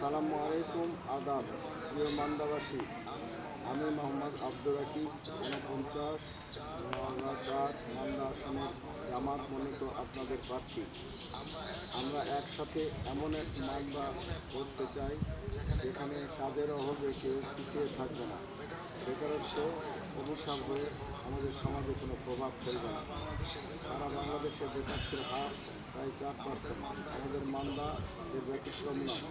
আসসালামু আলাইকুম, আদাব। প্রিয় মান্দাবাসী, আমি মোহাম্মদ আব্দুর রাকিব ৪৯ নওগাঁ মান্দা আসনের জামাত মনোনীত আপনাদের প্রার্থী। আমরা একসাথে এমন এক মান্দা করতে চাই যেখানে কাজের অভাবে কেউ পিছিয়ে থাকবে না, বেকারত্ব অভিশাপ হয়ে আমাদের সমাজে কোনো প্রভাব ফেলবে না। সারা বাংলাদেশে বেকারত্বের হার প্রায় 4%। আমাদের মান্দা এর ব্যতিক্রম নয়।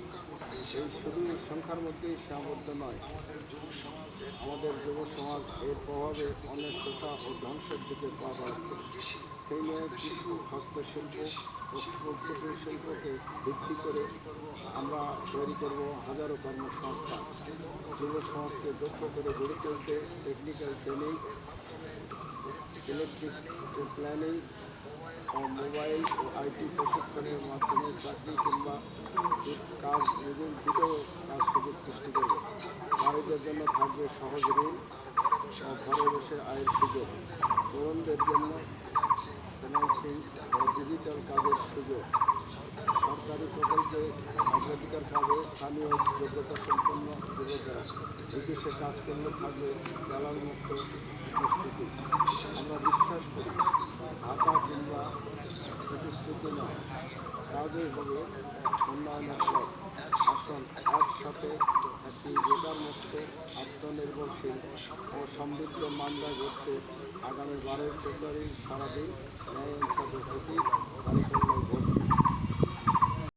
এই শুধু সংখ্যার মধ্যেই সীমাবদ্ধ নয়, আমাদের যুব সমাজ এর প্রভাবে অনিশ্চয়তা ও ধ্বংসের দিকে পা বাড়াচ্ছে। স্থানীয় কৃষি, হস্তশিল্প ও কুটির শিল্পকে ভিত্তি করে আমরা তৈরি করব হাজারো কর্মসংস্থান। যুব সমাজকে দক্ষ করে গড়ে তুলতে টেকনিক্যাল ট্রেনিং, ইলেকট্রিক প্ল্যানিং ও মোবাইল ও আইটি প্রশিক্ষণের মাধ্যমে চাকরি কিংবা কাজ দুটো কাজ সুযোগ সৃষ্টি করবে। নারীদের জন্য থাকবে সহজ ঋণ ও ঘরে বসে আয়ের সুযোগ। তরুণদের জন্য ফিন্যান্সিং ও ডিজিটাল কাজের সুযোগ। সরকারি প্রকল্পে অগ্রাধিকার পাবে স্থানীয় যোগ্যতা সম্পন্ন যুবকেরা। বিদেশে কাজ করলে থাকবে দালাল মুক্ত উপস্থিতি। আমরা বিশ্বাস করি ভাতা কিংবা প্রতিশ্রুতি নয়, কাজই হবে উন্নয়নের পথ। আসুন একসাথে একটি বেকারমুক্ত, আত্মনির্ভরশীল ও সমৃদ্ধ মান্দা গড়তে আগামী 12 ফেব্রুয়ারি সারাদিন ন্যায় ইনসাফের প্রতি গাড়ি করলে